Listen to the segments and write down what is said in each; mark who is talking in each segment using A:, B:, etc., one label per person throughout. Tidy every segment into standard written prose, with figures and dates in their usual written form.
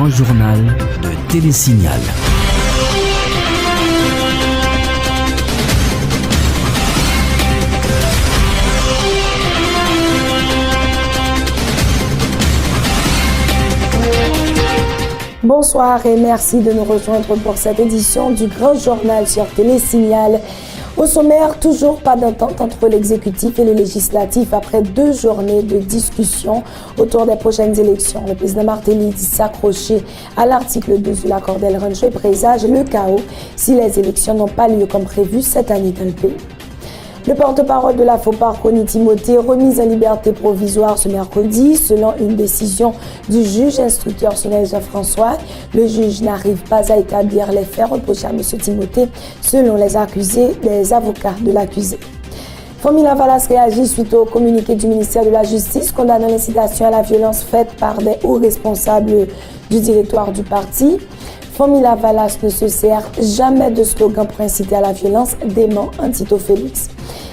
A: grand journal de Télésignal.
B: Bonsoir et merci de nous rejoindre pour cette édition du Grand Journal sur Télésignal. Au sommaire, toujours pas d'entente entre l'exécutif et le législatif après 2 journées de discussion autour des prochaines élections. Le président Martelly dit s'accrocher à l'article 12 de l'accord d'El Rancho et présage le chaos si les élections n'ont pas lieu comme prévu cette année dans le pays. Le porte-parole de la FOPAR, Connie Timothée, remise en liberté provisoire ce mercredi. Selon une décision du juge instructeur Sonel Jean-François, le juge n'arrive pas à établir les faits reprochés à M. Timothée, selon les accusés, les avocats de l'accusé. Fomila Valas réagit suite au communiqué du ministère de la Justice condamnant l'incitation à la violence faite par des hauts responsables du directoire du parti. Fomila Valas ne se sert jamais de slogan pour inciter à la violence, dément Antito Félix.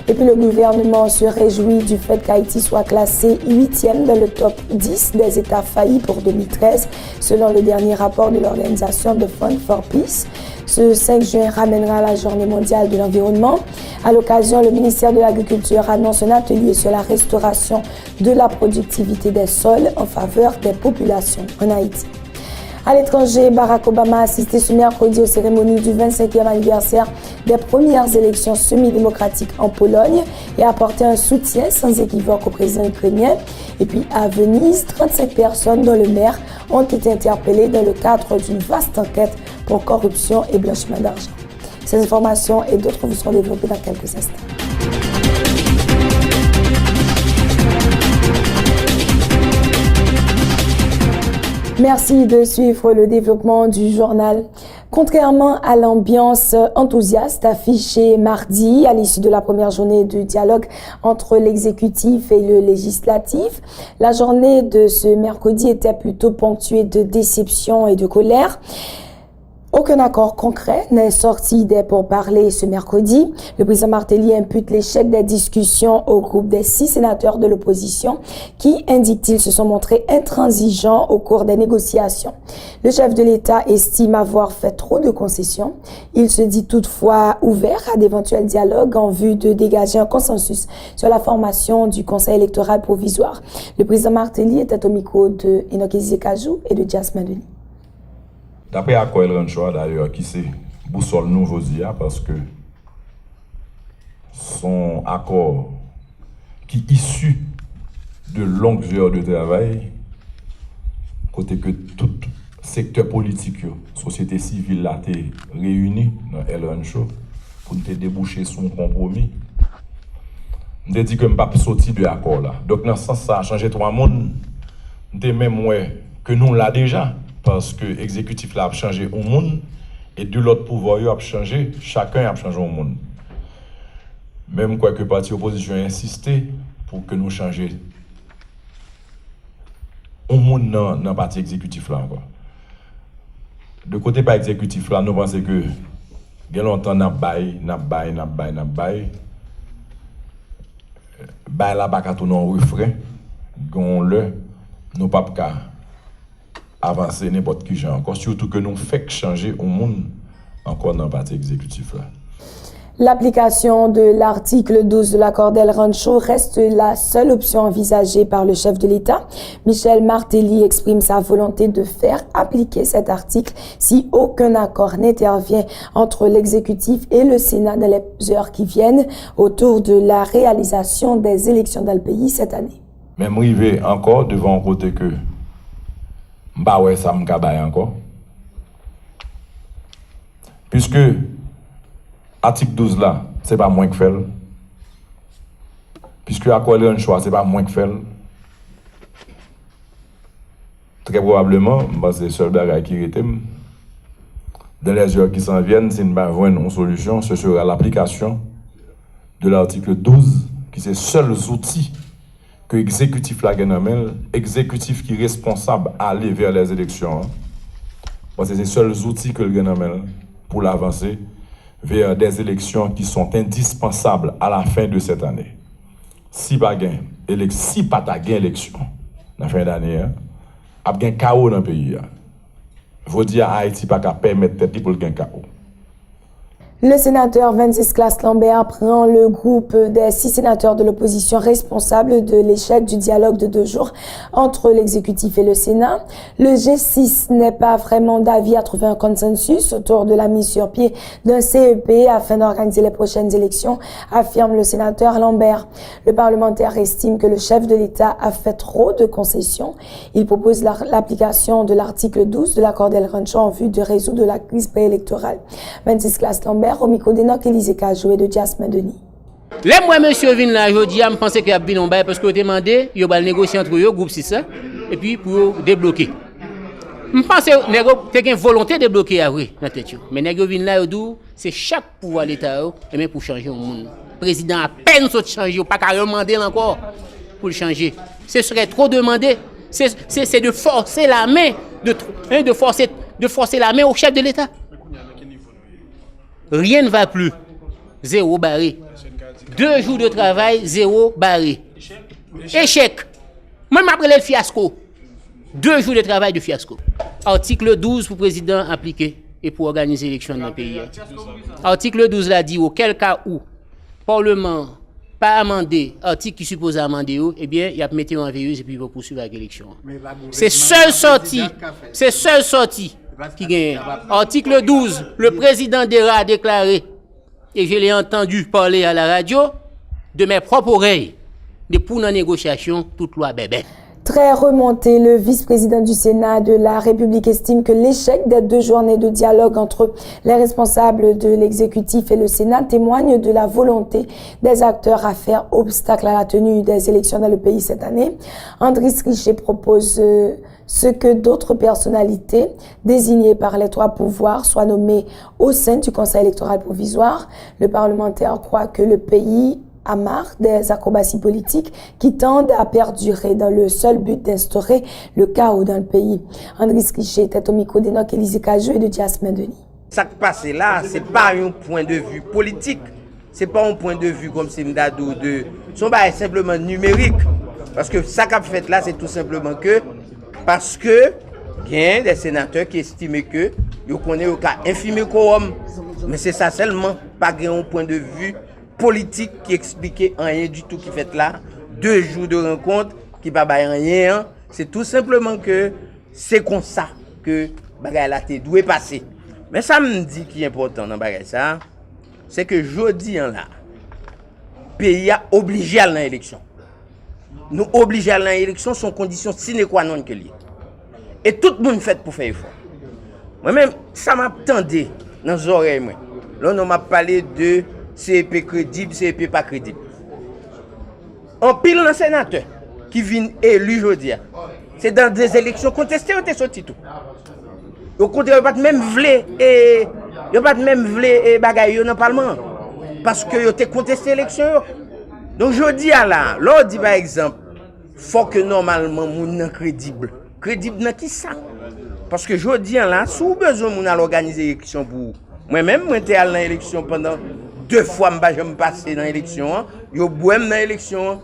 B: Et puis le gouvernement se réjouit du fait qu'Haïti soit classé 8e dans le top 10 des États faillis pour 2013, selon le dernier rapport de l'organisation The Fund for Peace. Ce 5 juin ramènera la journée mondiale de l'environnement. À l'occasion, le ministère de l'Agriculture annonce un atelier sur la restauration de la productivité des sols en faveur des populations en Haïti. À l'étranger, Barack Obama a assisté ce mercredi aux cérémonies du 25e anniversaire des premières élections semi-démocratiques en Pologne et a apporté un soutien sans équivoque au président ukrainien. Et puis à Venise, 35 personnes, dont le maire, ont été interpellées dans le cadre d'une vaste enquête pour corruption et blanchiment d'argent. Ces informations et d'autres vous seront développées dans quelques instants. Merci de suivre le développement du journal. Contrairement à l'ambiance enthousiaste affichée mardi à l'issue de la première journée de dialogue entre l'exécutif et le législatif, la journée de ce mercredi était plutôt ponctuée de déception et de colère. Aucun accord concret n'est sorti des pourparlers ce mercredi. Le président Martelly impute l'échec des discussions au groupe des 6 sénateurs de l'opposition qui, indique-t-il, se sont montrés intransigeants au cours des négociations. Le chef de l'État estime avoir fait trop de concessions. Il se dit toutefois ouvert à d'éventuels dialogues en vue de dégager un consensus sur la formation du Conseil électoral provisoire. Le président Martelly était au micro de Enoch Ezekajou et de Jasmine Denis.
C: D'après l'accord El Rancho, d'ailleurs, qui c'est boussole nouveau dia parce que son accord qui issu de longues heures de travail, côté que tout secteur politique, société civile là, été réunie dans El Rancho pour nous déboucher sur un compromis. Je dit que je ne pas sortir de l'accord là. Donc dans ce sens, ça a changé 3 mondes. Je même que nous là déjà. Parce que l'exécutif a changé au monde et de l'autre pouvoir a changé, chacun a changé au monde. Même quoi que le parti opposition a insisté pour que nous changions au monde dans le parti exécutif là encore. De côté par exécutif là, nous pensons que il y a longtemps n'a bail là pas qu'à tourner en refrain, nous pas qu'à avancer n'importe qui genre encore, surtout que nous fait changer au monde encore dans le parti exécutif là.
B: L'application de l'article 12 de l'accord d'El Rancho reste la seule option envisagée par le chef de l'État. Michel Martelly exprime sa volonté de faire appliquer cet article si aucun accord n'intervient entre l'exécutif et le Sénat dans les heures qui viennent autour de la réalisation des élections dans le pays cette année.
C: Même arrivé encore devant un côté que bah ouais, ça me cabaye encore. Puisque article 12 là, c'est pas moins que fait. Puisque accord El Rancho, c'est pas moins que fait. Très probablement, c'est le seul bagage qui était. Dans les heures qui s'en viennent, si nous avons une solution, ce sera l'application de l'article 12, qui est le seul outil que l'exécutif la gagne, exécutif qui est responsable à aller vers les élections. Parce que c'est les seuls outils que le gagne pour l'avancer vers des élections qui sont indispensables à la fin de cette année. Si pas gain élection dans la fin d'année, il y a un chaos dans le pays. Vous dire Haïti pas qu'à permettre tête pour le gain chaos.
B: Le sénateur Wenceslas Lambert prend le groupe des 6 sénateurs de l'opposition responsables de l'échec du dialogue de 2 jours entre l'exécutif et le Sénat. Le G6 n'est pas vraiment d'avis à trouver un consensus autour de la mise sur pied d'un CEP afin d'organiser les prochaines élections, affirme le sénateur Lambert. Le parlementaire estime que le chef de l'État a fait trop de concessions. Il propose l'application de l'article 12 de l'accord d'El Rancho en vue de résoudre la crise préélectorale. Wenceslas Lambert au micro d'Enoch Élisée Kajoué de Jasmin Denis.
D: Là, moi, monsieur vin là, je dis, je pense qu'il y a bien un bail parce que vous demandez, il va négocier entre eux, groupe 6, et puis pour débloquer. Je pense que tu as une volonté de débloquer après, dans la tête. Mais les vin là, c'est chaque pouvoir de l'État pour changer le monde. Le président a peine de changer, pas qu'à demander encore pour le changer. Ce serait trop demandé. C'est de forcer la main, de forcer la main au chef de l'État. Rien ne va plus. 0 barré. 2 jours de travail, 0 barré. Échec. Même après le fiasco. 2 jours de travail de fiasco. Article 12 pour le président appliqué et pour organiser l'élection dans le pays. Article 12 l'a dit, auquel cas où Parlement pas amendé, article qui suppose amender, eh bien, il a mis en veilleuse et puis il va poursuivre avec l'élection. C'est seule sortie qui gagne. Article 12, le président DERA a déclaré, et je l'ai entendu parler à la radio, de mes propres oreilles, de pour la négociation, toute loi bébé.
B: Très remonté, le vice-président du Sénat de la République estime que l'échec des 2 journées de dialogue entre les responsables de l'exécutif et le Sénat témoigne de la volonté des acteurs à faire obstacle à la tenue des élections dans le pays cette année. Andris Richer propose ce que d'autres personnalités désignées par les 3 pouvoirs soient nommées au sein du Conseil électoral provisoire. Le parlementaire croit que le pays a marre des acrobaties politiques qui tendent à perdurer dans le seul but d'instaurer le chaos dans le pays. Andris Richer était au micro d'Enoch Élisée Kajoué et de Jasmin Denis.
E: Ça qui passe là, c'est pas un point de vue politique, c'est pas un point de vue comme c'est Mdadou de son bail simplement numérique. Parce que ça qu'a fait là, c'est tout simplement que parce que il y a des sénateurs qui estiment que ils connaissent au cas infime quorum. Mais c'est ça seulement, pas un point de vue politique qui expliquait rien du tout qui fait là. 2 jours de rencontre qui pas rien. C'est tout simplement que c'est comme ça que bagay la te doit passer. Mais ça me dit qui est important dans bagay ça, c'est que jodi là, pays a obligé à l'élection. Nous obligés à l'élection sont conditions sine qua non que lié. Et tout le monde fait pour faire effort. Moi-même, ça m'attendait dans les oreilles. Là, on m'a parlé de CEP crédible, CEP pas crédible. En pile un sénateur qui vient élu aujourd'hui, c'est dans des élections contestées, on est sorti tout. Au contraire, il n'y a pas même vlé et bagaille dans le Parlement. Parce que vous avez contesté l'élection. Donc je dis à là, l'on dit par exemple, il faut que normalement moun nan crédible. Crédible dans qui ça? Parce que je dis là, si vous avez besoin de organiser l'élection pour vous, moi-même, je suis allé dans l'élection pendant 2 fois, je me passe dans l'élection, je suis dans l'élection,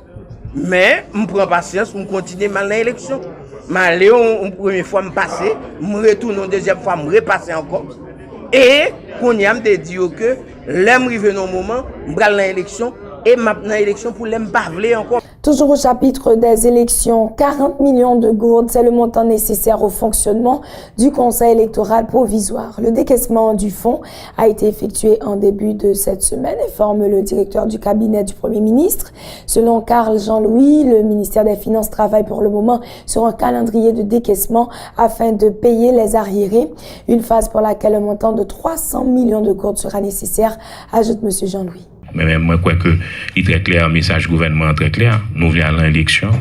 E: mais je prends patience, je continue mal dans l'élection. Je suis allé une première fois, je passe, je retourne une deuxième fois, je repasse encore. Et qu'on y a dit que l'aime arrive dans un moment, je vais dans l'élection, et maintenant l'élection pour l'aime parler encore.
B: Toujours au chapitre des élections, 40 millions de gourdes, c'est le montant nécessaire au fonctionnement du Conseil électoral provisoire. Le décaissement du fonds a été effectué en début de cette semaine, informe le directeur du cabinet du Premier ministre. Selon Carl Jean-Louis, le ministère des Finances travaille pour le moment sur un calendrier de décaissement afin de payer les arriérés. Une phase pour laquelle un montant de 300 millions de gourdes sera nécessaire, ajoute M. Jean-Louis.
F: Mais même moi, quoi que, il est très clair, un message gouvernement très clair, nous venons à l'élection,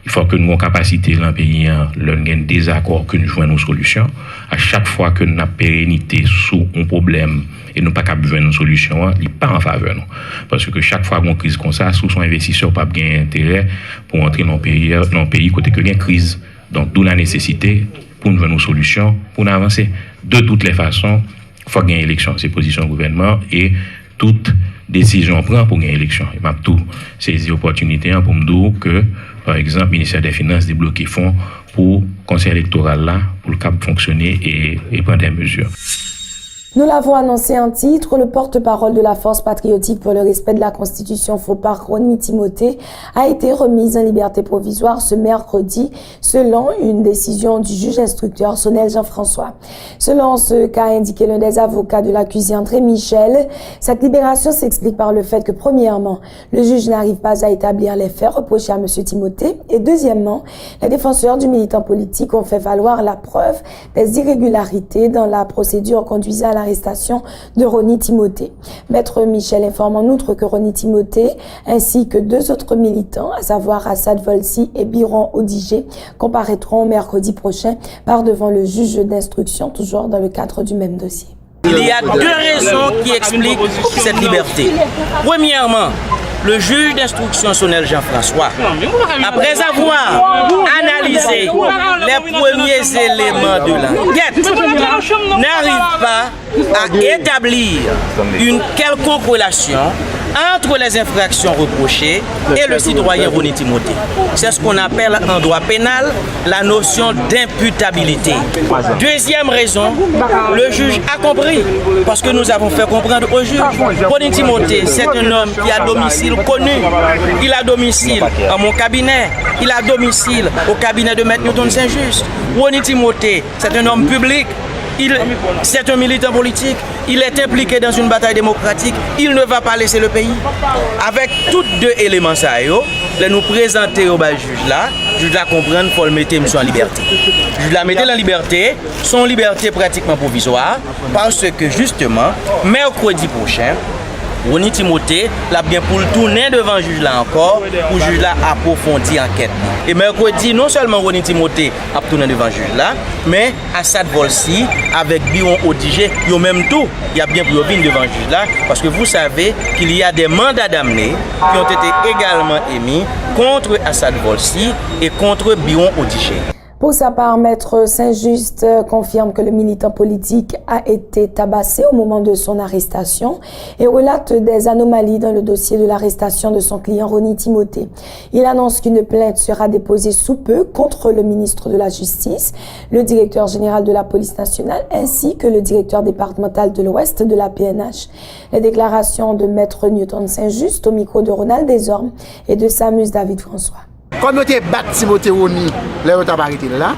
F: il faut que nous ayons capacité dans le pays, le désaccord que nous jouons nos solutions. À chaque fois que nous avons pérennité sous un problème et nous pas capable de une solution, il n'est pas en faveur nous. Parce que chaque fois qu'on crise comme ça, sous son investisseur pas bien intérêt pour entrer dans le pays côté que il y a une crise. Donc, d'où la nécessité pour nous jouer nos solutions, pour nous avancer. De toutes les façons, il faut gagner l'élection, c'est position du gouvernement et toute décision prend pour gagner l'élection. Il m'a tout saisi l'opportunité pour me dire que par exemple, le ministère des Finances débloquer fonds pour le conseil électoral là, pour le cap fonctionner et prendre des mesures.
B: Nous l'avons annoncé en titre, le porte-parole de la Force patriotique pour le respect de la Constitution, FOPAC, Rony Timothée, a été remise en liberté provisoire ce mercredi, selon une décision du juge instructeur Sonel Jean-François. Selon ce qu'a indiqué l'un des avocats de l'accusé André Michel, cette libération s'explique par le fait que, premièrement, le juge n'arrive pas à établir les faits reprochés à M. Timothée, et deuxièmement, les défenseurs du militant politique ont fait valoir la preuve des irrégularités dans la procédure conduisant à l'arrestation de Rony Timothée. Maître Michel informe en outre que Rony Timothée ainsi que 2 autres militants, à savoir Assad Volsi et Biron Odigé, comparaîtront mercredi prochain par devant le juge d'instruction, toujours dans le cadre du même dossier.
G: Il y a 2 raisons qui expliquent cette liberté. Premièrement, le juge d'instruction Sonel Jean-François, après avoir analysé les premiers éléments de l'enquête, n'arrive pas à établir une quelconque relation entre les infractions reprochées et le citoyen Rony Timothée. C'est ce qu'on appelle en droit pénal la notion d'imputabilité. Deuxième raison, le juge a compris, parce que nous avons fait comprendre au juge, Rony Timothée, c'est un homme qui a domicile connu. Il a domicile à mon cabinet, il a domicile au cabinet de Maître Newton Saint-Just. Rony Timothée, c'est un homme public. C'est un militant politique, il est impliqué dans une bataille démocratique, il ne va pas laisser le pays. Avec tous 2 éléments, ça, les nous présenter au juge là comprendre qu'il faut le mettre en liberté. Je la mettais en liberté, son liberté pratiquement provisoire, parce que justement, mercredi prochain, Rony Timothée l'a bien pour le tourner devant le juge là encore, pour le juge là approfondir l'enquête. Et mercredi, non seulement Rony Timothée a tourné devant le juge là, mais Assad Volsi avec Biron Odigé, il y a même tout, il y a bien pour venir devant le juge là, parce que vous savez qu'il y a des mandats d'amener qui ont été également émis contre Assad Volsi et contre Biron Odigé.
B: Pour sa part, Maître Saint-Just confirme que le militant politique a été tabassé au moment de son arrestation et relate des anomalies dans le dossier de l'arrestation de son client Rony Timothée. Il annonce qu'une plainte sera déposée sous peu contre le ministre de la Justice, le directeur général de la police nationale ainsi que le directeur départemental de l'Ouest de la PNH. Les déclarations de Maître Newton Saint-Just au micro de Ronald Desormes et de Samus David François.
H: Comme vous avez battu Timothée Rony, les autres arrêtés là.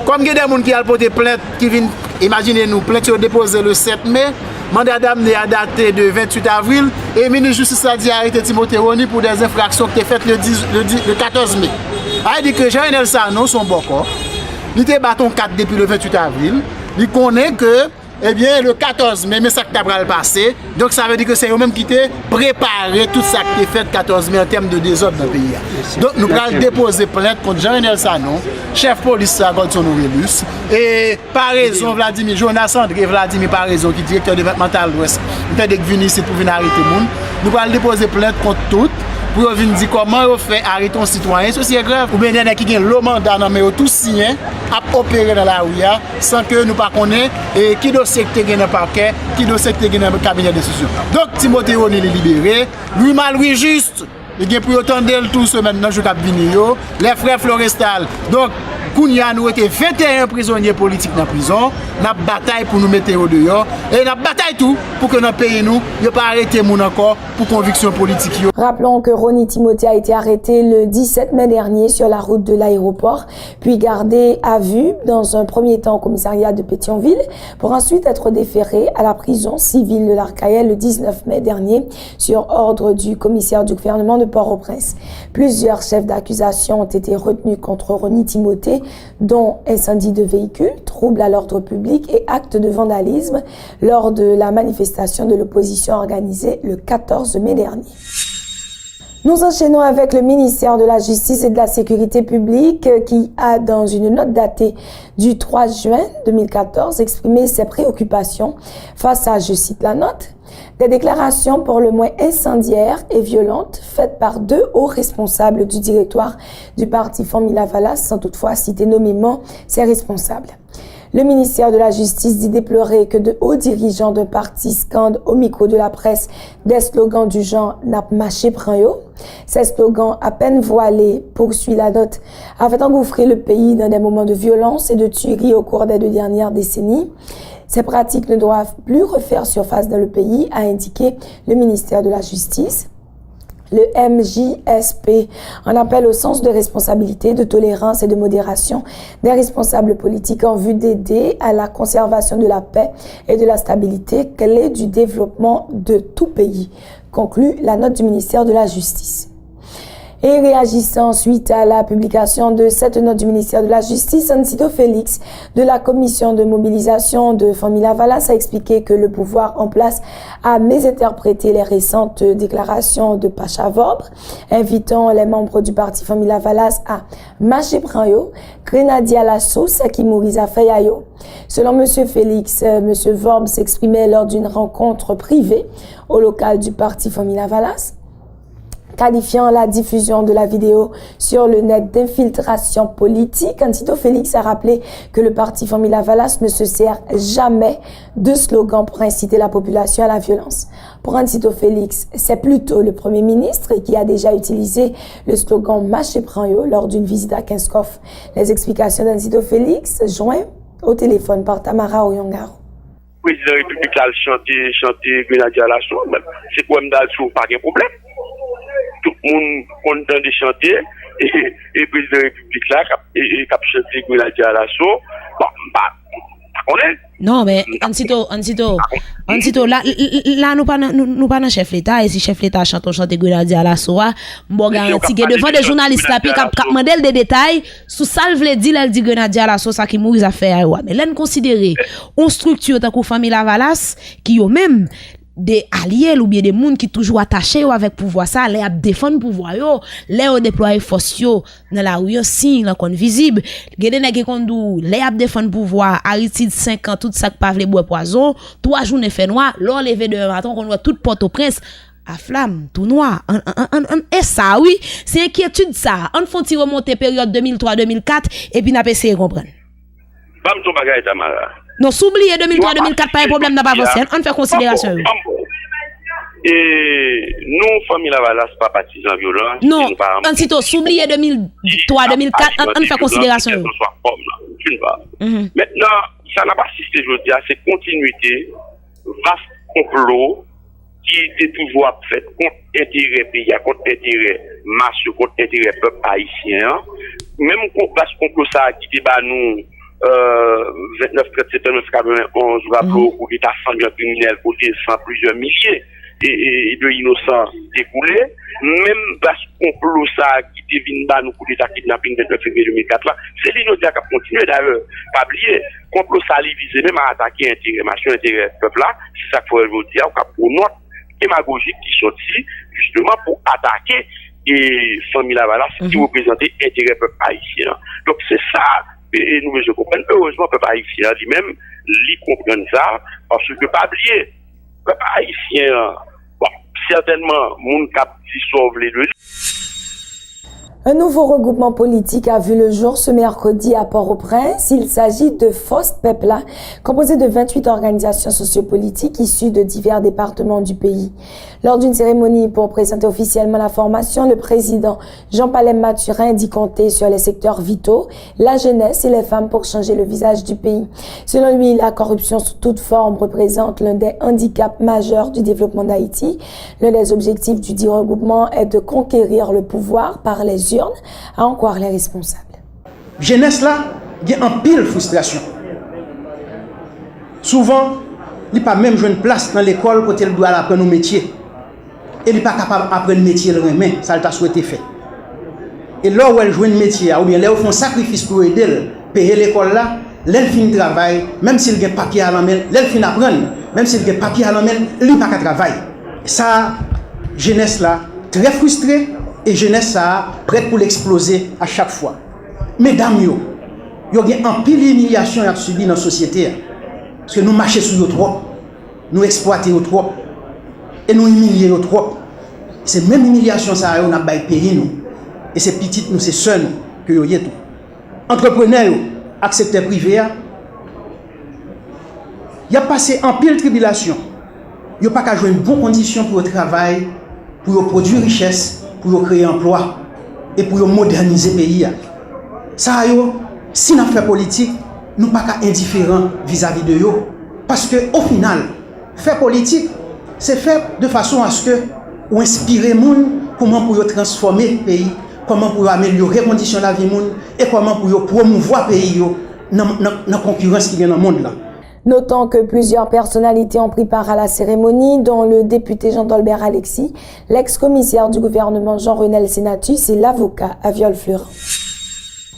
H: Comme il y a des gens qui ont porté plainte, qui viennent, imaginez-nous, plainte déposée le 7 mai, mandat d'amener à dater de 28 avril, et le ministre de la Justice a dit arrêter Timothée Rony pour des infractions qui étaient faites le 14 mai. Il dit que Jean-Renel Sano, son bon corps, il était bâton 4 depuis le 28 avril, il connaît que, eh bien, le 14 mai, mais ça qui a passé, donc ça veut dire que c'est eux-mêmes qui ont préparé tout ça qui est fait le 14 mai en termes de désordre dans le pays. Donc nous allons déposer plainte contre Jean-Renel Sanon, chef police à Godson Aurelius, et par raison Vladimir, Jonas André Vladimir par raison, qui est directeur départemental de l'Ouest, nous avons venir ici pour venir arrêter le monde. Nous allons déposer plainte contre toutes. Pour venir dire comment on fait arrêter un citoyen, ceci est grave. Ou bien il y a qui ont le mandat, mais tout signé, à opérer dans la rue, sans que nous ne connaissions qui dossier qui est dans le parquet, qui dossier qui est dans le cabinet de décision. Donc Timothée Rony est libéré, lui mal, lui juste. Il y a pour autant d'elle tout ce maintenant, je vais venir, les frères Florestal. Donc, Kounia nous était 21 prisonniers politiques dans la prison, nous avons bataille pour nous mettre au dehors et nous avons bataille tout pour que notre pays nous ne pas arrêter moun encore pour conviction politique.
B: Rappelons que Rony Timothée a été arrêté le 17 mai dernier sur la route de l'aéroport, puis gardé à vue dans un premier temps au commissariat de Pétionville pour ensuite être déféré à la prison civile de l'Arcaël le 19 mai dernier sur ordre du commissaire du gouvernement de Port-au-Prince. Plusieurs chefs d'accusation ont été retenus contre Rony Timothée, dont incendie de véhicules, troubles à l'ordre public et actes de vandalisme lors de la manifestation de l'opposition organisée le 14 mai dernier. Nous enchaînons avec le ministère de la Justice et de la Sécurité publique qui a, dans une note datée du 3 juin 2014, exprimé ses préoccupations face à, je cite la note, des déclarations pour le moins incendiaires et violentes faites par 2 hauts responsables du directoire du parti Famille Lavalas, sans toutefois citer nommément ses responsables. Le ministère de la Justice dit déplorer que de hauts dirigeants d'un parti scandent au micro de la presse des slogans du genre « Nap maché prend yo ». Ces slogans à peine voilés, poursuit la note, avaient engouffré le pays dans des moments de violence et de tuerie au cours des 2 dernières décennies. Ces pratiques ne doivent plus refaire surface dans le pays, a indiqué le ministère de la Justice. Le MJSP en appelle au sens de responsabilité, de tolérance et de modération des responsables politiques en vue d'aider à la conservation de la paix et de la stabilité, clé du développement de tout pays, conclut la note du ministère de la Justice. Et réagissant suite à la publication de cette note du ministère de la Justice, Ancito Félix de la commission de mobilisation de Famila Valas a expliqué que le pouvoir en place a mésinterprété les récentes déclarations de Pacha Vobre, invitant les membres du parti Famila Valas à marcher pranyo, grenadier à la sauce qui mourit à Fayayo. Selon M. Félix, M. Vobre s'exprimait lors d'une rencontre privée au local du parti Famila Valas, qualifiant la diffusion de la vidéo sur le net d'infiltration politique. Ancito Félix a rappelé que le parti Famila Valas ne se sert jamais de slogan pour inciter la population à la violence. Pour Ancito Félix, c'est plutôt le Premier ministre qui a déjà utilisé le slogan « Maché Pranyo » lors d'une visite à Kinskoff. Les explications d'Ancito Félix, joint au téléphone par Tamara Oyongaro.
I: Le président de la République a chanté Grenadier à la sauce, c'est quoi me pas de problème. Tout le monde content de chanter et le président de la République là qui a chanté Grenadier à la sauce. Bon, on est.
J: Non, mais Ancito, là, nous pas dans chef l'État, et si chef l'État chante Grenadier à la soie, bon garanti que devant des journalistes là, qui demandent des détails, sous ça, il dit Grenadier à la soie, ça qui mourit à faire, mais là, nous considérer, une structure tant que Famila Valas, qui ont même des alliés ou bien des monde qui toujours attachés avec pouvoir ça, les défendre pouvoir yo, les déployer force yo dans la rue signe là qu'on visible, gade nèg qui dou les défendre pouvoir Aristide 5 ans tout ça que pas vle bois poison, 3 journées fait noir, l'on lever de matin qu'on voit toute Port-au-Prince à flamme tout noir et ça oui, c'est inquiétude ça, on font ti remonter période 2003-2004 et puis n'a pas essayé comprendre.
I: Bam ton bagay Tamara.
J: Non, s'oublier 2003-2004, pas de problème n'a pas avancé. On fait considération.
I: Et nous, Famila Valas, pas partisans violents.
J: Non, Ancito, s'oublier 2003-2004, on fait considération.
I: Maintenant, ça n'a pas assisté, je veux dire, c'est continuité, vaste complot qui était toujours fait contre intérêt pays, contre intérêt masse, contre intérêt peuple haïtien. Même parce qu'on peut ça qui débat nous. 29 septembre 1991, rapport où l'État sanguin criminel côté sans plusieurs milliers et de innocents découlés, même parce qu'on complot ça qui devine bas nous coup d'État kidnapping de 29 février 2004 là, c'est l'Innodia qui a continué d'ailleurs, pas oublier, complot ça visé même à attaquer intérêt peuple là, c'est ça qu'il faut vous dire, pour notre démagogique qui sortit justement pour attaquer et Famila Valas qui représentait intérêt peuple haïtien. Donc c'est ça. Et nous, je comprends. Heureusement, le peuple haïtien lui-même, lui comprend ça, parce que pas oublier, le peuple haïtien, bon, certainement, mon cap dissolve les deux.
B: Un nouveau regroupement politique a vu le jour ce mercredi à Port-au-Prince. Il s'agit de FOST Pepla, composé de 28 organisations sociopolitiques issues de divers départements du pays. Lors d'une cérémonie pour présenter officiellement la formation, le président Jean-Palem Mathurin dit compter sur les secteurs vitaux, la jeunesse et les femmes pour changer le visage du pays. Selon lui, la corruption sous toute forme représente l'un des handicaps majeurs du développement d'Haïti. L'un des objectifs du dit regroupement est de conquérir le pouvoir par les urnes, à en croire les responsables.
K: Jeunesse là, il y a un pile frustration. Souvent, il n'y a pas même une place dans l'école quand il doit apprendre un métier. Et il n'est pas capable d'apprendre un métier le main, ça l'a souhaité faire. Et là où elle joue un métier, ou bien là où ils font sacrifice pour aider, payer l'école là, là elle finit travail, même s'il y a un papier à la main, là elle finit apprendre, même s'il y a un papier à la main, il n'y a pas qu'à travailler. Ça, jeunesse là, très frustrée, et jeunesse ça, prête pour l'exploser à chaque fois. Mesdames, il y a un pile d'humiliation à subir dans la société. Parce que nous marchons sur eux trop, nous exploitons eux trop, et nous humilions eux trop. C'est même humiliation ça, on a payé nous. Et c'est petit, nous, c'est seul que nous y tout. Entrepreneurs, accepteurs privés, y a passé en pile tribulation. Yo pas qu'à jouer une bonne condition pour le travail, pour produire richesse, pour créer emploi et pour moderniser le pays. Ça si nous fait politique, nous pas qu'à indifférents vis-à-vis de yo parce que au final, faire politique, c'est faire de façon à ce que ou inspirer moun comment pour transformer le pays, comment pour améliorer les conditions de la vie moun et comment pour promouvoir le pays dans la concurrence qui vient dans le monde là.
B: Notons que plusieurs personnalités ont pris part à la cérémonie, dont le député Jean-Dolbert Alexis, l'ex-commissaire du gouvernement Jean-Renel Senatus et l'avocat Aviol Fleurin.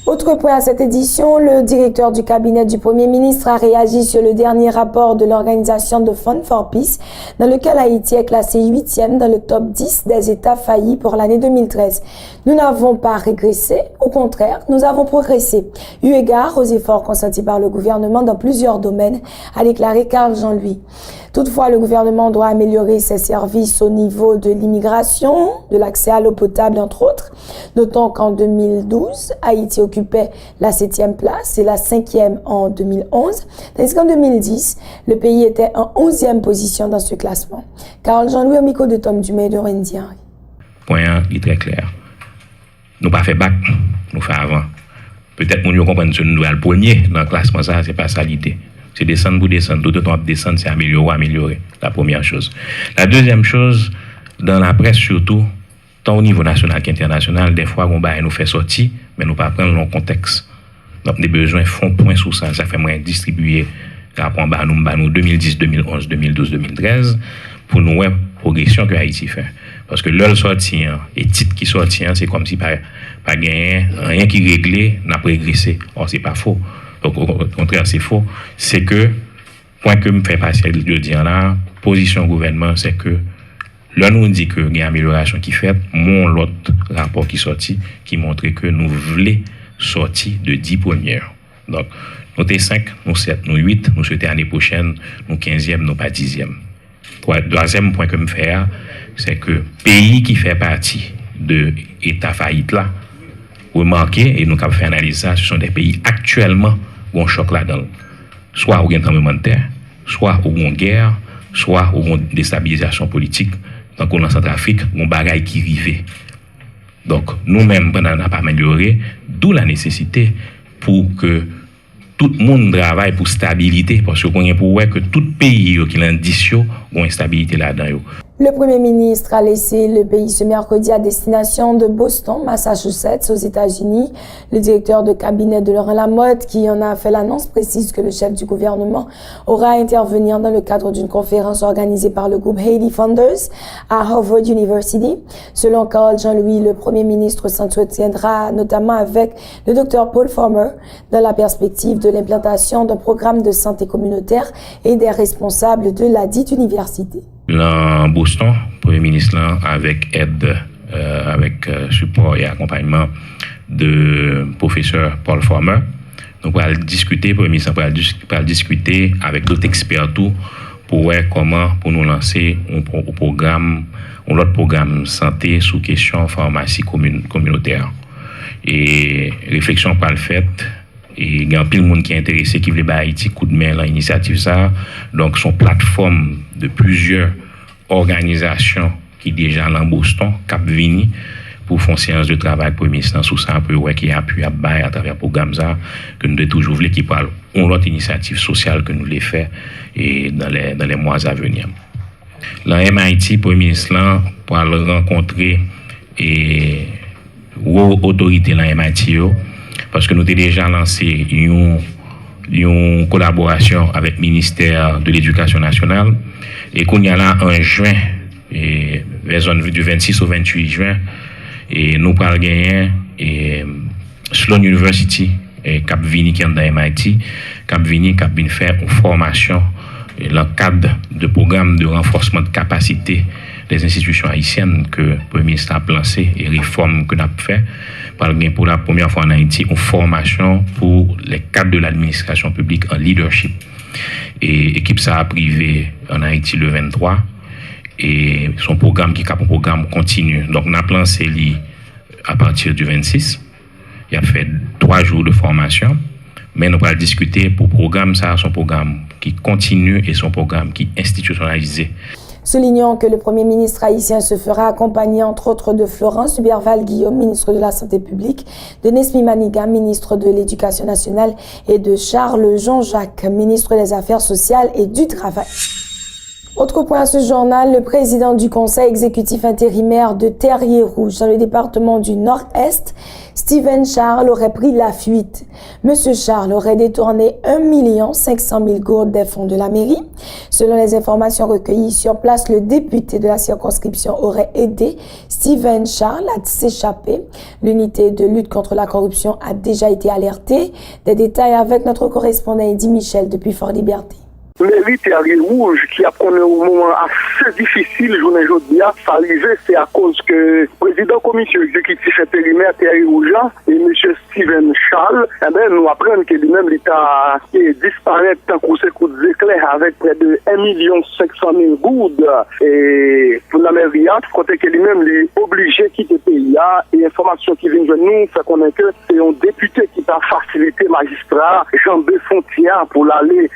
B: Autre point à cette édition, le directeur du cabinet du Premier ministre a réagi sur le dernier rapport de l'organisation de Fund for Peace, dans lequel Haïti est classé 8e dans le top 10 des États faillis pour l'année 2013. Nous n'avons pas régressé, au contraire, nous avons progressé, eu égard aux efforts consentis par le gouvernement dans plusieurs domaines, a déclaré Carl Jean-Louis. Toutefois, le gouvernement doit améliorer ses services au niveau de l'immigration, de l'accès à l'eau potable, entre autres. Notons qu'en 2012, Haïti occupait la 7e place et la 5e en 2011, tandis qu'en 2010, le pays était en 11e position dans ce classement. Carl Jean-Louis au micro de Tom Dumais et de Randy Henry.
F: Point est très clair. Nous pas fait bac, nous fait avant. Peut-être que nous comprenons que nous doit le premier dans le classement, ça, c'est pas ça l'idée. C'est descendre pour descendre, tout le temps descendre, c'est améliorer, la première chose. La deuxième chose, dans la presse surtout, tant au niveau national qu'international, des fois, on nous fait sortir, mais nous ne pas prendre le contexte. Donc, des besoins font point sur ça, ça fait moins distribuer rapport nous 2010, 2011, 2012, 2013, pour nous, progression que Haïti fait. Parce que l'heure sortie, et titre qui sortit, c'est comme si pas gagné, rien qui réglé, n'a progressé. Or, c'est pas faux. Donc, au contraire, c'est faux. C'est que, point que me fait passer de dire là, position gouvernement, c'est que, là, nous dit que il y a une amélioration qui fait, mon l'autre rapport qui sorti, qui montrait que nous voulons sortir de 10 premières. Donc, nous sommes 5, nous 7, nous 8, nous souhaitons l'année prochaine, nous 15e, nous pas 10e. Troisième point que me faire, c'est que, pays qui fait partie de l'État faillite là, remarquez, et nous avons fait analyse ça, ce sont des pays actuellement où on choc là-dedans. Soit où il y a un tremblement de terre, soit où il y a une guerre, soit où il y a une déstabilisation politique. Donc, en Centrafrique, on a un bagage qui rive. Donc, nous-mêmes, on n'a pas amélioré, d'où la nécessité pour que tout le monde travaille pour stabilité, parce qu'on est pour que tout pays qui a indice, a une stabilité là-dedans.
B: Le Premier ministre a laissé le pays ce mercredi à destination de Boston, Massachusetts, aux États-Unis. Le directeur de cabinet de Laurent Lamotte, qui en a fait l'annonce, précise que le chef du gouvernement aura à intervenir dans le cadre d'une conférence organisée par le groupe Haiti Funders à Harvard University. Selon Carl Jean-Louis, le Premier ministre s'entretiendra notamment avec le Dr Paul Farmer dans la perspective de l'implantation d'un programme de santé communautaire et des responsables de la dite université.
F: Dans Boston, le Premier ministre, avec aide, avec support et accompagnement de professeur Paul Farmer, nous allons discuter, le Premier ministre va discuter avec d'autres experts tout pour voir comment pour nous lancer un autre programme santé sous question pharmacie communautaire. Et réflexion par le fait. Et il y a plein de monde qui est intéressé, qui veut Haïti coup de main dans l'initiative ça. Donc, son plateforme de plusieurs organisations qui déjà dans Boston, Cap Vini, pour faire une séance de travail pour le ministère sous ça, pour voir qui appuie à bail à travers le programme ça, que nous devons toujours voulu qui parle d'une autre initiative sociale que nous les fait et dans les mois à venir. Dans MIT, pour le ministère, pour rencontrer et autorité dans MIT, parce que nous avons déjà lancé une collaboration avec le ministère de l'Éducation nationale et qu'on y a là en juin, et du 26 au 28 juin, et nous allons gagner Sloan University et Cap Vini qui est dans MIT, Cap Vini faire une formation dans le cadre de programme de renforcement de capacité des institutions haïtiennes que le Premier ministre a lancé et réformes que nous avons fait. Pour la première fois en Haïti, une formation pour les cadres de l'administration publique en leadership. Et l'équipe ça a privé en Haïti le 23. Et son programme qui est un programme continu. Donc, on a lancé à partir du 26. Il a fait 3 jours de formation Mais nous allons discuter pour le programme, ça, son programme qui continue et son programme qui est institutionnalisé.
B: Soulignons que le Premier ministre haïtien se fera accompagner entre autres de Florence Uberval-Guillaume, ministre de la Santé publique, de Nesmi Maniga, ministre de l'Éducation nationale, et de Charles Jean-Jacques, ministre des Affaires sociales et du Travail. Autre point à ce journal, le président du conseil exécutif intérimaire de Terrier-Rouge dans le département du Nord-Est, Steven Charles, aurait pris la fuite. Monsieur Charles aurait détourné 1 500 000 gourdes des fonds de la mairie. Selon les informations recueillies sur place, le député de la circonscription aurait aidé Steven Charles à s'échapper. L'unité de lutte contre la corruption a déjà été alertée. Des détails avec notre correspondant Eddie Michel depuis Fort-Liberté.
L: Mairie Terrier-Rouge qui a connu un moment assez difficile, journée aujourd'hui, ça arrivé, c'est à cause que le président commission exécutif intérimaire Terrier-Rouge et M. Steven Charles, nous apprenons que lui-même l'État disparaît tant qu'on s'est coup d'éclair avec près de 1 500 000 gourdes et pour la mairie, côté que lui-même est obligé de quitter le pays. Et l'information qui vient de nous, fait qu'on est que c'est un député qui a facilité magistrat Jean-B Fontière pour l'aller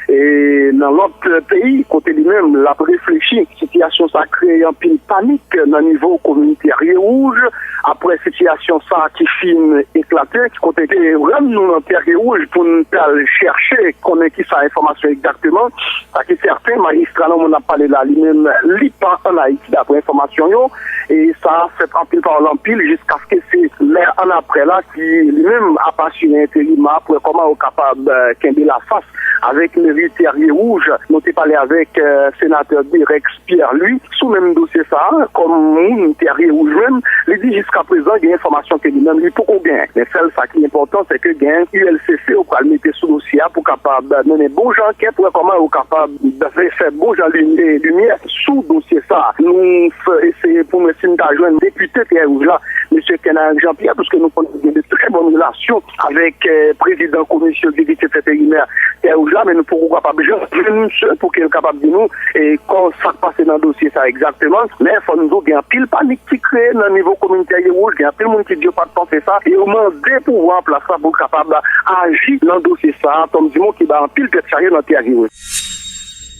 L: dans l'autre pays, côté lui-même, l'a réfléchi. Situation ça crée un pile panique dans le niveau communautaire rouge. Après situation ça qui finit éclaté, côté que nous dans Terre rouge pour nous chercher qu'on ait qui ça information exactement. Parce que certains magistrats, on a parlé là, lui-même, lit pas en Haïti d'après information, et ça fait en pile par l'empile jusqu'à ce que c'est l'air en après là qui lui-même a passionné intérim pour comment on est capable de la face avec le Terrier Rouge. Nous avons parlé avec sénateur Rex Pierre, lui, sous même dossier ça, comme Terrier Rouge même, il dit jusqu'à présent, il y a une information que lui-même, lui, pour qu'on gagne. Mais celle qui est important, c'est que gagne ULCC, on peut le mettre sous dossier pour capable de donner bon gens enquête, pour comment on est capable de faire bon gens lumière sous dossier ça. Nous essayons pour me signer un député Terrier Rouge là, M. Kenan Jean-Pierre, parce que nous avons de très bonnes relations avec le président commission exécutive intérimaire Terrier Rouge là, mais nous pourrons pas besoin pour qu'il soit capable de nous et quand ça passe dans le dossier ça exactement, mais il faut nous avoir un pile panique qui crée dans le niveau communautaire rouge, il y a pile monde qui dit pas de penser ça et au moins des pouvoirs en place pour capable d'agir dans le dossier ça, comme du monde qui va en pile tête chargée dans le terrain.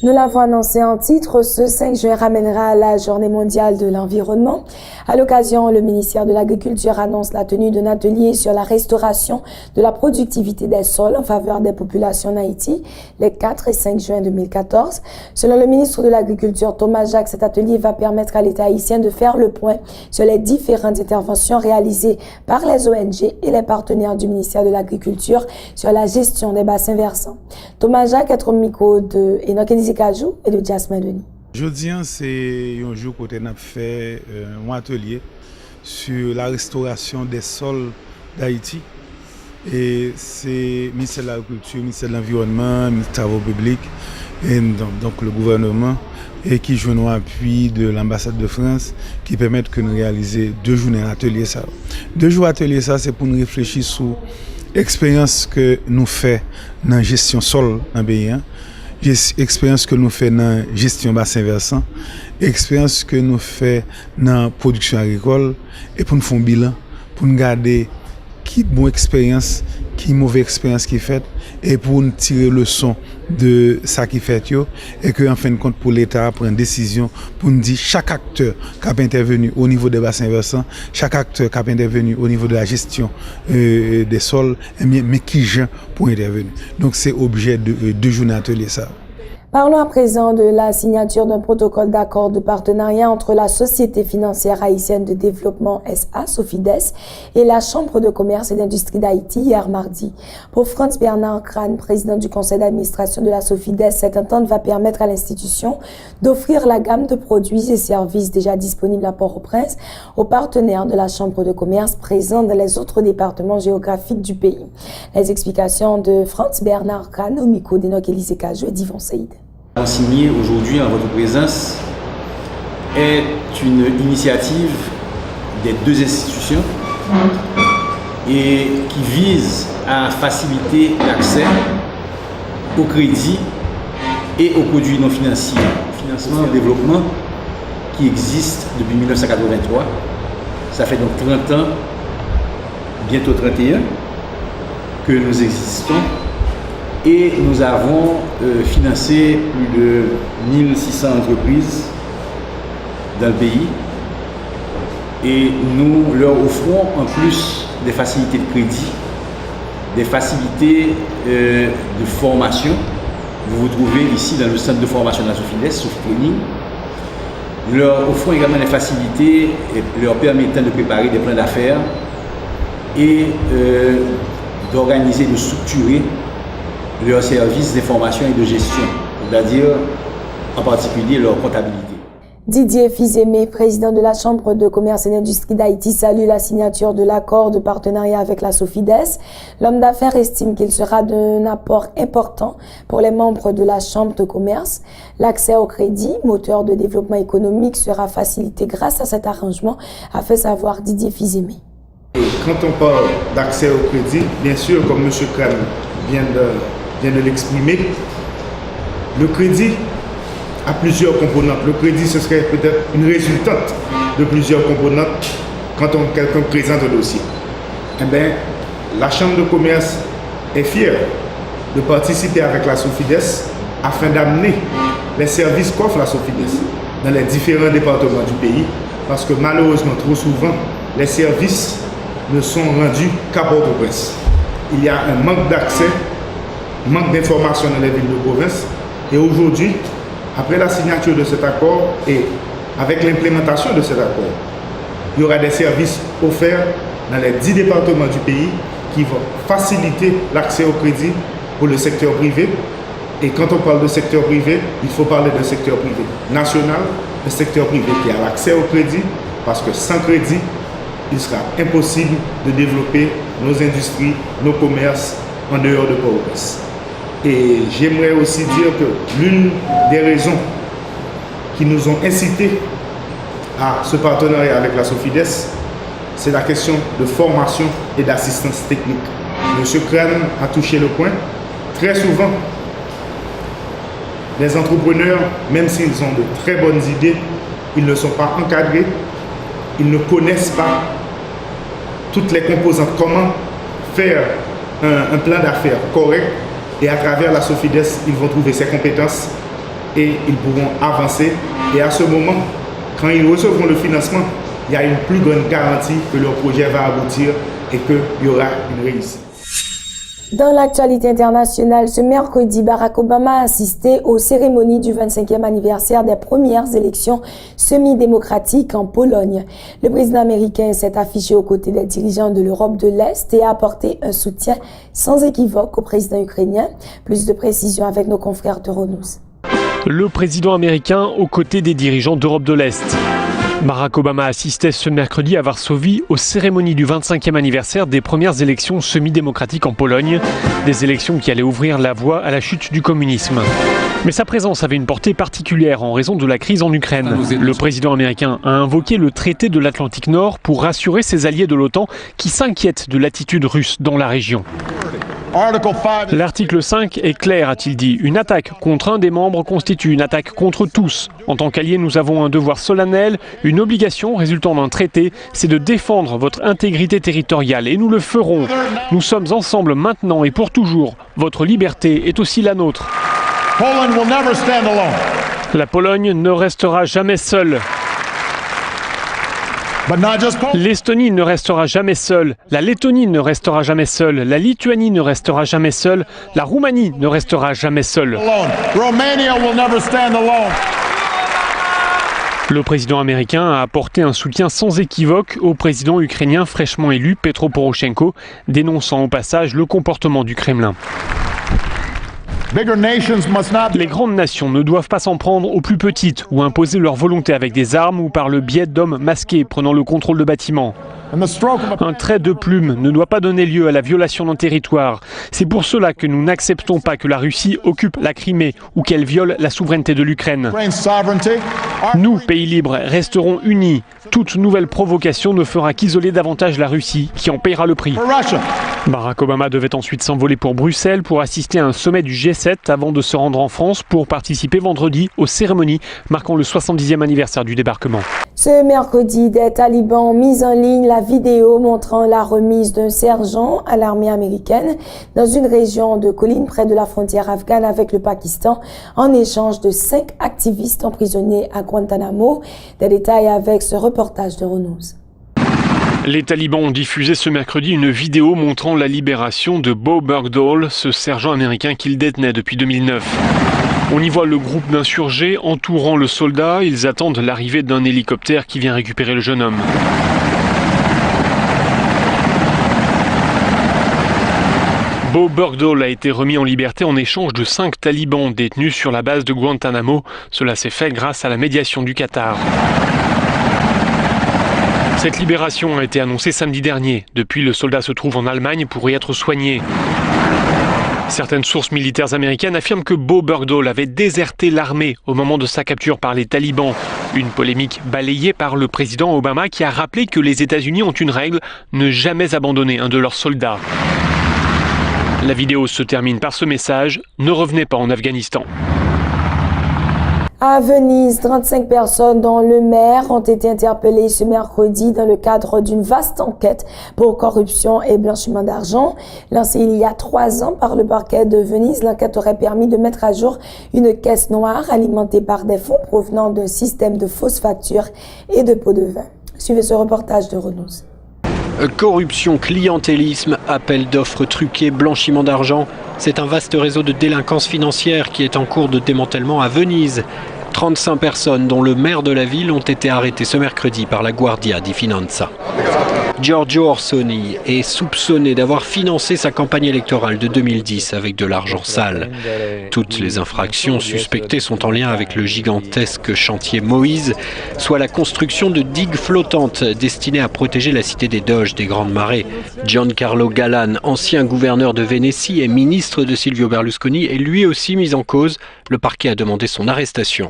B: Nous l'avons annoncé en titre, ce 5 juin ramènera la Journée mondiale de l'environnement. À l'occasion, le ministère de l'Agriculture annonce la tenue d'un atelier sur la restauration de la productivité des sols en faveur des populations en Haïti, les 4 et 5 juin 2014. Selon le ministre de l'Agriculture, Thomas Jacques, cet atelier va permettre à l'État haïtien de faire le point sur les différentes interventions réalisées par les ONG et les partenaires du ministère de l'Agriculture sur la gestion des bassins versants. Thomas Jacques est au micro de Enoch Kajou et de Jasmine Denis.
M: Jeudi, c'est un jour où on a fait un atelier sur la restauration des sols d'Haïti. Et c'est le ministère de l'Agriculture, le ministère de l'Environnement, le ministère des Travaux publics, et donc le gouvernement, et qui joue un appui de l'ambassade de France qui permettent que nous réalisions 2 journées d'atelier. 2 jours d'atelier, c'est pour nous réfléchir sur l'expérience que nous faisons dans la gestion sol dans le pays. Expérience que nous faisons dans la gestion bassin versant, expérience que nous faisons dans la production agricole, et pour nous faire un bilan, pour nous garder qui bonne expérience, qui mauvaise expérience qui fait, et pour nous tirer leçon de ça qui fait, et que en fin de compte pour l'État prendre une décision pour nous dire chaque acteur qui a intervenu au niveau des bassins versants, chaque acteur qui a intervenu au niveau de la gestion des sols, mais qui genre pour intervenir. Donc c'est objet de 2 journées d'atelier ça.
B: Parlons à présent de la signature d'un protocole d'accord de partenariat entre la Société financière haïtienne de développement SA, Sofides, et la Chambre de commerce et d'industrie d'Haïti hier mardi. Pour Franz Bernard Crane, président du conseil d'administration de la Sofides, cette entente va permettre à l'institution d'offrir la gamme de produits et services déjà disponibles à Port-au-Prince aux partenaires de la Chambre de commerce présents dans les autres départements géographiques du pays. Les explications de Franz Bernard Crane au micro d'Enoch Élisée Cajou et d'Yvon Saïd.
N: Signé aujourd'hui en votre présence est une initiative des 2 institutions et qui vise à faciliter l'accès au crédit et aux produits non financiers, financement et développement qui existe depuis 1983. Ça fait donc 30 ans, bientôt 31, que nous existons Et nous avons financé plus de 1600 entreprises dans le pays. Et nous leur offrons en plus des facilités de crédit, des facilités de formation. Vous vous trouvez ici dans le centre de formation de la Sofides, Sofi Training. Nous leur offrons également des facilités leur permettant de préparer des plans d'affaires et d'organiser, de structurer leurs services d'information et de gestion, c'est-à-dire en particulier leur comptabilité.
B: Didier Fils-Aimé, président de la Chambre de commerce et d'industrie d'Haïti, salue la signature de l'accord de partenariat avec la Sofides. L'homme d'affaires estime qu'il sera d'un apport important pour les membres de la Chambre de commerce. L'accès au crédit, moteur de développement économique, sera facilité grâce à cet arrangement, a fait savoir Didier Fils-Aimé.
H: Quand on parle d'accès au crédit, bien sûr, comme M. Kram vient de l'exprimer, le crédit a plusieurs composantes. Le crédit, ce serait peut-être une résultante de plusieurs composantes quand quelqu'un présente un dossier. Eh bien, la Chambre de commerce est fière de participer avec la Sofides afin d'amener les services qu'offre la Sofides dans les différents départements du pays, parce que malheureusement, trop souvent, les services ne sont rendus qu'à Port-au-Prince. Il y a un manque d'accès, manque d'information dans les villes de province, et aujourd'hui, après la signature de cet accord et avec l'implémentation de cet accord, il y aura des services offerts dans les 10 départements du pays qui vont faciliter l'accès au crédit pour le secteur privé. Et quand on parle de secteur privé, il faut parler d'un secteur privé national, un secteur privé qui a l'accès au crédit, parce que sans crédit, il sera impossible de développer nos industries, nos commerces en dehors de Port-au-Prince. Et j'aimerais aussi dire que l'une des raisons qui nous ont incités à ce partenariat avec la Sofides, c'est la question de formation et d'assistance technique. M. Kran a touché le point. Très souvent, les entrepreneurs, même s'ils ont de très bonnes idées, ils ne sont pas encadrés, ils ne connaissent pas toutes les composantes, comment faire un plan d'affaires correct. Et à travers la Sofides, ils vont trouver ces compétences et ils pourront avancer. Et à ce moment, quand ils recevront le financement, il y a une plus grande garantie que leur projet va aboutir et qu'il y aura une réussite.
B: Dans l'actualité internationale, ce mercredi, Barack Obama a assisté aux cérémonies du 25e anniversaire des premières élections semi-démocratiques en Pologne. Le président américain s'est affiché aux côtés des dirigeants de l'Europe de l'Est et a apporté un soutien sans équivoque au président ukrainien. Plus de précisions avec nos confrères d'Euronews.
O: Le président américain aux côtés des dirigeants d'Europe de l'Est. Barack Obama assistait ce mercredi à Varsovie aux cérémonies du 25e anniversaire des premières élections semi-démocratiques en Pologne, des élections qui allaient ouvrir la voie à la chute du communisme. Mais sa présence avait une portée particulière en raison de la crise en Ukraine. Le président américain a invoqué le traité de l'Atlantique Nord pour rassurer ses alliés de l'OTAN qui s'inquiètent de l'attitude russe dans la région. L'article 5 est clair, a-t-il dit. Une attaque contre un des membres constitue une attaque contre tous. En tant qu'alliés, nous avons un devoir solennel, une obligation résultant d'un traité, c'est de défendre votre intégrité territoriale et nous le ferons. Nous sommes ensemble maintenant et pour toujours. Votre liberté est aussi la nôtre. La Pologne ne restera jamais seule. L'Estonie ne restera jamais seule, la Lettonie ne restera jamais seule, la Lituanie ne restera jamais seule, la Roumanie ne restera jamais seule. Le président américain a apporté un soutien sans équivoque au président ukrainien fraîchement élu Petro Poroshenko, dénonçant au passage le comportement du Kremlin. Les grandes nations ne doivent pas s'en prendre aux plus petites ou imposer leur volonté avec des armes ou par le biais d'hommes masqués prenant le contrôle de bâtiments. Un trait de plume ne doit pas donner lieu à la violation d'un territoire. C'est pour cela que nous n'acceptons pas que la Russie occupe la Crimée ou qu'elle viole la souveraineté de l'Ukraine. Nous, pays libres, resterons unis. Toute nouvelle provocation ne fera qu'isoler davantage la Russie, qui en paiera le prix. Barack Obama devait ensuite s'envoler pour Bruxelles pour assister à un sommet du G7 avant de se rendre en France pour participer vendredi aux cérémonies marquant le 70e anniversaire du débarquement.
B: Ce mercredi, des talibans ont mis en ligne la vidéo montrant la remise d'un sergent à l'armée américaine dans une région de collines près de la frontière afghane avec le Pakistan en échange de 5 activistes emprisonnés à Guantanamo. Des détails avec ce reportage de Renaud.
O: Les talibans ont diffusé ce mercredi une vidéo montrant la libération de Bo Bergdahl, ce sergent américain qu'ils détenaient depuis 2009. On y voit le groupe d'insurgés entourant le soldat. Ils attendent l'arrivée d'un hélicoptère qui vient récupérer le jeune homme. Bo Bergdahl a été remis en liberté en échange de 5 talibans détenus sur la base de Guantanamo. Cela s'est fait grâce à la médiation du Qatar. Cette libération a été annoncée samedi dernier. Depuis, le soldat se trouve en Allemagne pour y être soigné. Certaines sources militaires américaines affirment que Bo Bergdahl avait déserté l'armée au moment de sa capture par les talibans. Une polémique balayée par le président Obama qui a rappelé que les États-Unis ont une règle, ne jamais abandonner un de leurs soldats. La vidéo se termine par ce message, ne revenez pas en Afghanistan.
B: À Venise, 35 personnes dont le maire ont été interpellées ce mercredi dans le cadre d'une vaste enquête pour corruption et blanchiment d'argent. Lancée il y a 3 ans par le parquet de Venise, l'enquête aurait permis de mettre à jour une caisse noire alimentée par des fonds provenant d'un système de fausses factures et de pots de vin. Suivez ce reportage de Renaud.
P: Corruption, clientélisme, appel d'offres truqués, blanchiment d'argent, c'est un vaste réseau de délinquance financière qui est en cours de démantèlement à Venise. 35 personnes, dont le maire de la ville, ont été arrêtées ce mercredi par la Guardia di Finanza. Giorgio Orsoni est soupçonné d'avoir financé sa campagne électorale de 2010 avec de l'argent sale. Toutes les infractions suspectées sont en lien avec le gigantesque chantier Moïse, soit la construction de digues flottantes destinées à protéger la cité des Doges des Grandes Marées. Giancarlo Galan, ancien gouverneur de Vénétie et ministre de Silvio Berlusconi, est lui aussi mis en cause. Le parquet a demandé son arrestation.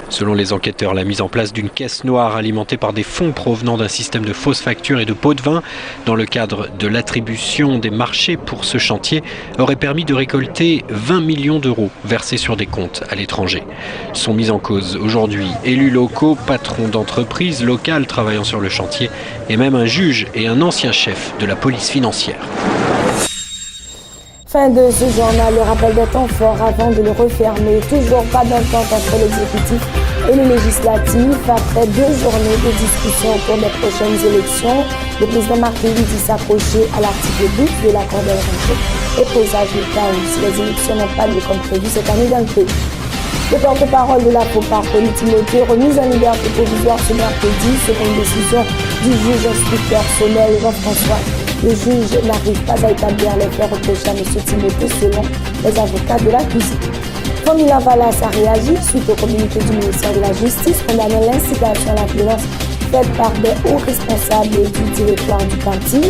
P: Selon les enquêteurs, la mise en place d'une caisse noire alimentée par des fonds provenant d'un système de fausses factures et de pots de vin dans le cadre de l'attribution des marchés pour ce chantier aurait permis de récolter 20 millions d'euros versés sur des comptes à l'étranger. Sont mis en cause aujourd'hui élus locaux, patrons d'entreprises locales travaillant sur le chantier et même un juge et un ancien chef de la police financière.
B: Fin de ce journal, le rappel des temps forts avant de le refermer. Toujours pas d'entente entre l'exécutif et le législatif. Après 2 journées de discussion pour les prochaines élections, le président Martelly dit s'accrocher à l'article 12 de l'accord de rentrée et présage le cas où si les élections n'ont pas lieu comme prévu cette année dans le pays. Le porte-parole de la FOPAR, Pauline Timothée, remise en liberté provisoire ce mercredi selon une décision du juge instructeur Sonel Jean-François. Le juge n'arrive pas à établir les faits reprochés à M. Timothée selon les avocats de l'accusé. Formula Valas a réagi suite au communiqué du ministère de la Justice condamnant l'incitation à la violence faite par des hauts responsables du directoire du parti.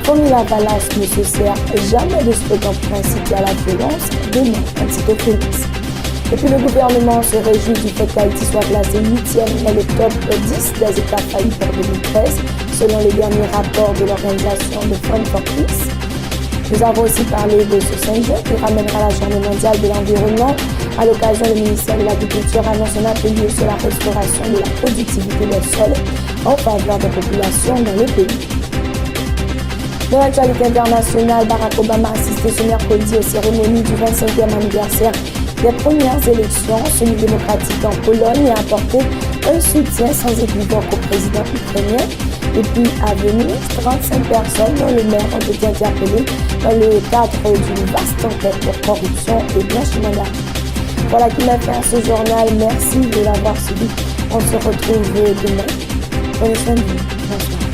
B: Formula Valas ne se sert jamais de slogan pour inciter à la violence, dément Tito Félix. Et puis le gouvernement se réjouit du fait qu'Haïti soit classé 8e dans le top 10 des États faillis pour 2013, selon les derniers rapports de l'organisation de Fund for Peace. Nous avons aussi parlé de ce 5 juin qui ramènera la journée mondiale de l'environnement. À l'occasion, le ministère de l'Agriculture annonce un atelier sur la restauration de la productivité des sols en faveur des populations dans le pays. Dans l'actualité internationale, Barack Obama a assisté ce mercredi aux cérémonies du 25e anniversaire des premières élections semi-démocratiques en Pologne et a apporté un soutien sans équivoque au président ukrainien. Et puis à Venise, 35 personnes dont le maire ont été interpellées dans le cadre d'une vaste enquête pour corruption et blanchiment d'argent. Voilà qui m'a fait à ce journal. Merci de l'avoir suivi. On se retrouve demain. Prenez soin de vous. Bonsoir.